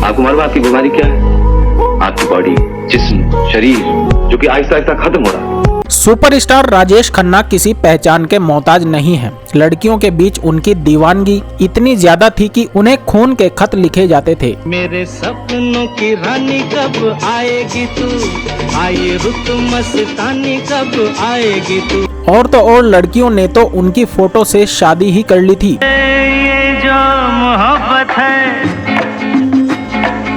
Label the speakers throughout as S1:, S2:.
S1: आपको मालूम आपकी बीमारी क्या है? आपकी बॉडी, जिस्म, शरीर जो कि आहिस्ता आहिस्ता खत्म हो रहा है।
S2: सुपरस्टार राजेश खन्ना किसी पहचान के मोहताज नहीं है। लड़कियों के बीच उनकी दीवानगी इतनी ज्यादा थी कि उन्हें खून के खत लिखे जाते थे।
S3: मेरे सपनों की रानी कब आएगी तू, आई रुत मस्तानी कब आएगी तू।
S2: और तो और लड़कियों ने तो उनकी फोटो से शादी ही कर ली थी।
S3: ये जो मोहब्बत है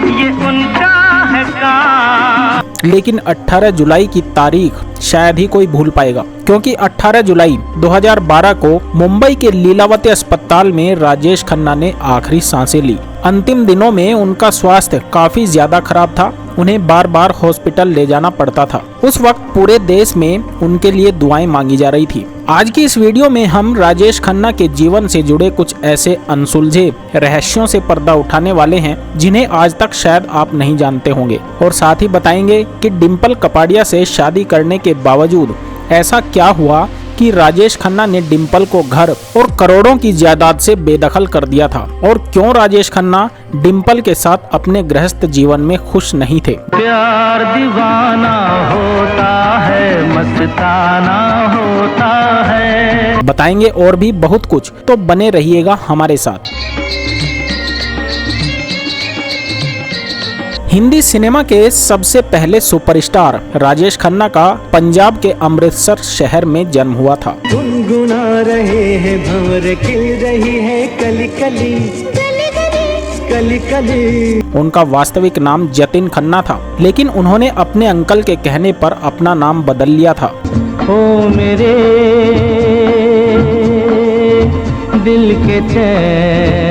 S3: ये उनका है काम।
S2: लेकिन 18 जुलाई की तारीख शायद ही कोई भूल पाएगा, क्योंकि 18 जुलाई 2012 को मुंबई के लीलावती अस्पताल में राजेश खन्ना ने आखिरी सांसें ली। अंतिम दिनों में उनका स्वास्थ्य काफी ज्यादा खराब था। उन्हें बार बार हॉस्पिटल ले जाना पड़ता था। उस वक्त पूरे देश में उनके लिए दुआएं मांगी जा रही थी। आज की इस वीडियो में हम राजेश खन्ना के जीवन से जुड़े कुछ ऐसे अनसुलझे रहस्यों से पर्दा उठाने वाले हैं जिन्हें आज तक शायद आप नहीं जानते होंगे, और साथ ही बताएंगे कि डिम्पल कपाड़िया से शादी करने के बावजूद ऐसा क्या हुआ कि राजेश खन्ना ने डिम्पल को घर और करोड़ों की जायदाद से बेदखल कर दिया था, और क्यों राजेश खन्ना डिम्पल के साथ अपने गृहस्थ जीवन में खुश नहीं थे।
S3: प्यार दीवाना होता है, मस्ताना होता है।
S2: बताएंगे और भी बहुत कुछ, तो बने रहिएगा हमारे साथ। हिंदी सिनेमा के सबसे पहले सुपरस्टार राजेश खन्ना का पंजाब के अमृतसर शहर में जन्म हुआ था।
S3: गुनगुना रहे हैं भंवर, खिल रही है कली कली कली कली।
S2: उनका वास्तविक नाम जतिन खन्ना था, लेकिन उन्होंने अपने अंकल के कहने पर अपना नाम बदल लिया था।
S3: ओ मेरे दिल के चैन।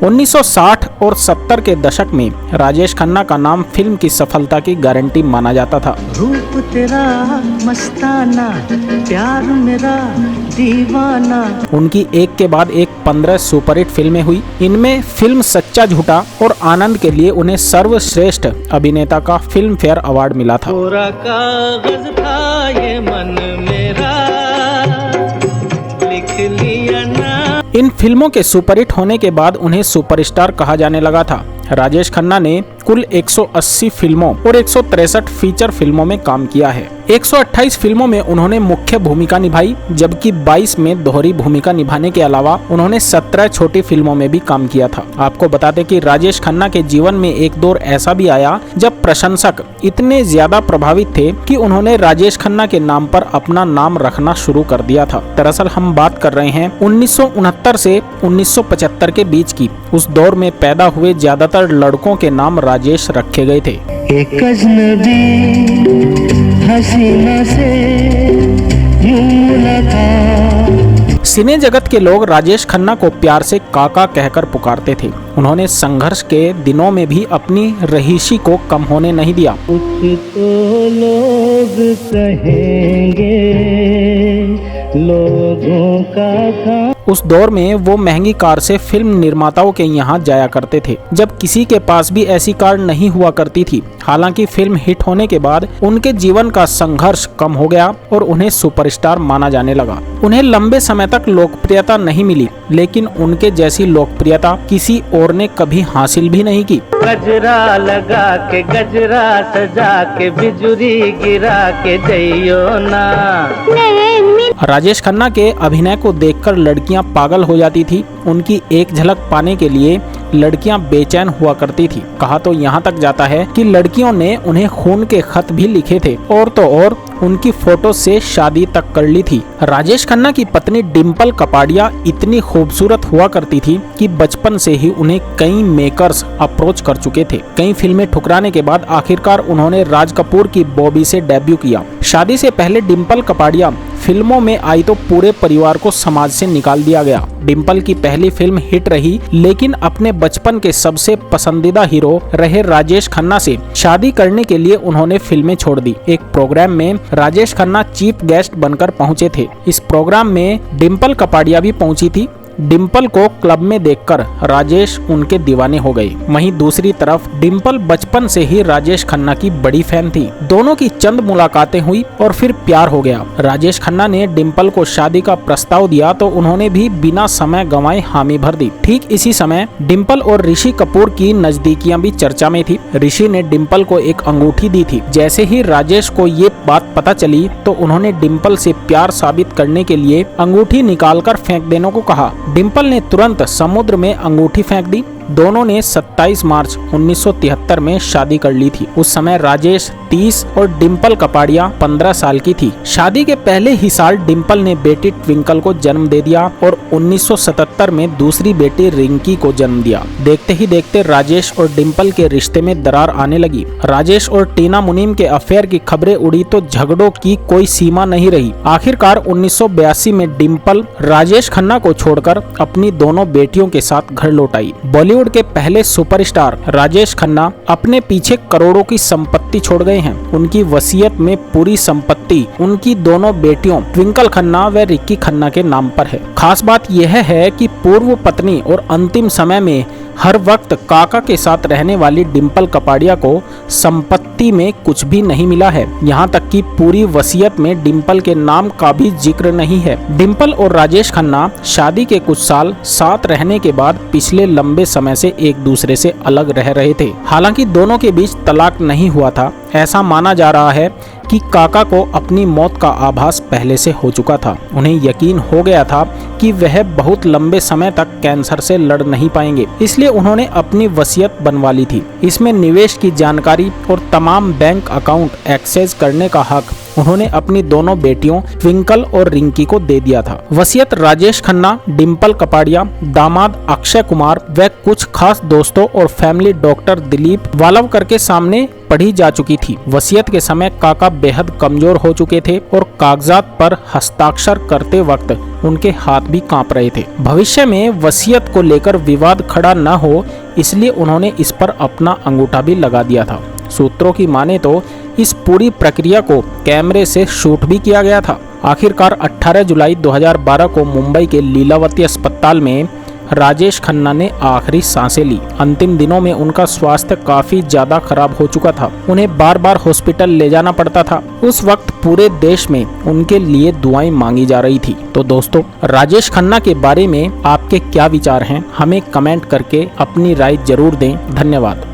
S2: 1960 और 70 के दशक में राजेश खन्ना का नाम फिल्म की सफलता की गारंटी माना जाता था।
S3: रूप तेरा मस्ताना, प्यार मेरा दीवाना।
S2: उनकी एक के बाद एक 15 सुपरहिट फिल्में हुई। इनमें फिल्म सच्चा झूठा और आनंद के लिए उन्हें सर्वश्रेष्ठ अभिनेता का फिल्म फेयर अवार्ड मिला था।
S3: कोरा कागज था ये मन मेरा, लिख लिया ना।
S2: इन फिल्मों के सुपरहिट होने के बाद उन्हें सुपरस्टार कहा जाने लगा था। राजेश खन्ना ने कुल 180 फिल्मों और 163 फीचर फिल्मों में काम किया है। 128 फिल्मों में उन्होंने मुख्य भूमिका निभाई, जबकि 22 में दोहरी भूमिका निभाने के अलावा उन्होंने 17 छोटी फिल्मों में भी काम किया था। आपको बता दें कि राजेश खन्ना के जीवन में एक दौर ऐसा भी आया जब प्रशंसक इतने ज्यादा प्रभावित थे कि उन्होंने राजेश खन्ना के नाम पर अपना नाम रखना शुरू कर दिया था। दरअसल हम बात कर रहे हैं 1969 से 1975 के बीच की। उस दौर में पैदा हुए ज्यादातर लड़कों के नाम राजेश रखे गए थे।
S3: एक अजनबी हसीना से यूं मुलाकात।
S2: सिने जगत के लोग राजेश खन्ना को प्यार से काका कहकर पुकारते थे। उन्होंने संघर्ष के दिनों में भी अपनी रहीशी को कम होने नहीं दिया।
S3: कुछ तो लोग कहेंगे लोगों का काम।
S2: उस दौर में वो महंगी कार से फिल्म निर्माताओं के यहाँ जाया करते थे, जब किसी के पास भी ऐसी कार नहीं हुआ करती थी। हालांकि फिल्म हिट होने के बाद उनके जीवन का संघर्ष कम हो गया और उन्हें सुपरस्टार माना जाने लगा। उन्हें लंबे समय तक लोकप्रियता नहीं मिली, लेकिन उनके जैसी लोकप्रियता किसी और ने कभी हासिल भी नहीं की।
S3: गजरा लगा के, गजरा सजा के, बिजुरी गिरा के जइयो ना।
S2: राजेश खन्ना के अभिनय को देखकर लड़कियां पागल हो जाती थी। उनकी एक झलक पाने के लिए लड़कियां बेचैन हुआ करती थी। कहा तो यहाँ तक जाता है कि लड़कियों ने उन्हें खून के खत भी लिखे थे, और तो और उनकी फोटो से शादी तक कर ली थी। राजेश खन्ना की पत्नी डिम्पल कपाड़िया इतनी खूबसूरत हुआ करती थी कि बचपन से ही उन्हें कई मेकर्स अप्रोच कर चुके थे। कई फिल्में ठुकराने के बाद आखिरकार उन्होंने राज कपूर की बॉबी से डेब्यू किया। शादी से पहले डिम्पल कपाड़िया फिल्मों में आई तो पूरे परिवार को समाज से निकाल दिया गया। डिम्पल की पहली फिल्म हिट रही, लेकिन अपने बचपन के सबसे पसंदीदा हीरो रहे राजेश खन्ना से शादी करने के लिए उन्होंने फिल्में छोड़ दी। एक प्रोग्राम में राजेश खन्ना चीफ गेस्ट बनकर पहुंचे थे। इस प्रोग्राम में डिम्पल कपाड़िया भी पहुंची थी। डिम्पल को क्लब में देखकर राजेश उनके दीवाने हो गए। वहीं दूसरी तरफ डिम्पल बचपन से ही राजेश खन्ना की बड़ी फैन थी। दोनों की चंद मुलाकातें हुई और फिर प्यार हो गया। राजेश खन्ना ने डिम्पल को शादी का प्रस्ताव दिया तो उन्होंने भी बिना समय गंवाए हामी भर दी। ठीक इसी समय डिम्पल और ऋषि कपूर की नजदीकियां भी चर्चा में थी। ऋषि ने डिम्पल को एक अंगूठी दी थी। जैसे ही राजेश को ये बात पता चली तो उन्होंने डिम्पल से प्यार साबित करने के लिए अंगूठी निकालकर फेंक देने को कहा। डिम्पल ने तुरंत समुद्र में अंगूठी फेंक दी। दोनों ने 27 मार्च 1973 में शादी कर ली थी। उस समय राजेश 30 और डिम्पल कपाड़िया 15 साल की थी। शादी के पहले ही साल डिम्पल ने बेटी ट्विंकल को जन्म दे दिया और 1977 में दूसरी बेटी रिंकी को जन्म दिया। देखते ही देखते राजेश और डिम्पल के रिश्ते में दरार आने लगी। राजेश और टीना मुनीम के अफेयर की खबरें उड़ी तो झगड़ों की कोई सीमा नहीं रही। आखिरकार 1982 में डिम्पल राजेश खन्ना को छोड़कर अपनी दोनों बेटियों के साथ घर लौट आई। बॉलीवुड के पहले सुपरस्टार राजेश खन्ना अपने पीछे करोड़ों की संपत्ति छोड़ गए हैं। उनकी वसीयत में पूरी संपत्ति उनकी दोनों बेटियों ट्विंकल खन्ना व रिक्की खन्ना के नाम पर है। खास बात यह है कि पूर्व पत्नी और अंतिम समय में हर वक्त काका के साथ रहने वाली डिम्पल कपाड़िया को संपत्ति में कुछ भी नहीं मिला है। यहाँ तक कि पूरी वसीयत में डिम्पल के नाम का भी जिक्र नहीं है। डिम्पल और राजेश खन्ना शादी के कुछ साल साथ रहने के बाद पिछले लंबे समय से एक दूसरे से अलग रह रहे थे। हालांकि दोनों के बीच तलाक नहीं हुआ था। ऐसा माना जा रहा है कि काका को अपनी मौत का आभास पहले से हो चुका था। उन्हें यकीन हो गया था कि वह बहुत लंबे समय तक कैंसर से लड़ नहीं पाएंगे, इसलिए उन्होंने अपनी वसीयत बनवा ली थी। इसमें निवेश की जानकारी और तमाम बैंक अकाउंट एक्सेस करने का हक उन्होंने अपनी दोनों बेटियों ट्विंकल और रिंकी को दे दिया था। वसीयत राजेश खन्ना, डिम्पल कपाड़िया, दामाद अक्षय कुमार व कुछ खास दोस्तों और फैमिली डॉक्टर दिलीप वालवकर के सामने पढ़ी जा चुकी थी। वसीयत के समय काका बेहद कमजोर हो चुके थे और कागजात पर हस्ताक्षर करते वक्त उनके हाथ भी कांप रहे थे। भविष्य में वसीयत को लेकर विवाद खड़ा न हो इसलिए उन्होंने इस पर अपना अंगूठा भी लगा दिया था। सूत्रों की माने तो इस पूरी प्रक्रिया को कैमरे से शूट भी किया गया था। आखिरकार 18 जुलाई 2012 को मुंबई के लीलावती अस्पताल में राजेश खन्ना ने आखिरी सांसें ली। अंतिम दिनों में उनका स्वास्थ्य काफी ज्यादा खराब हो चुका था। उन्हें बार बार हॉस्पिटल ले जाना पड़ता था। उस वक्त पूरे देश में उनके लिए दुआएं मांगी जा रही थी। तो दोस्तों, राजेश खन्ना के बारे में आपके क्या विचार हैं? हमें कमेंट करके अपनी राय जरूर दें। धन्यवाद।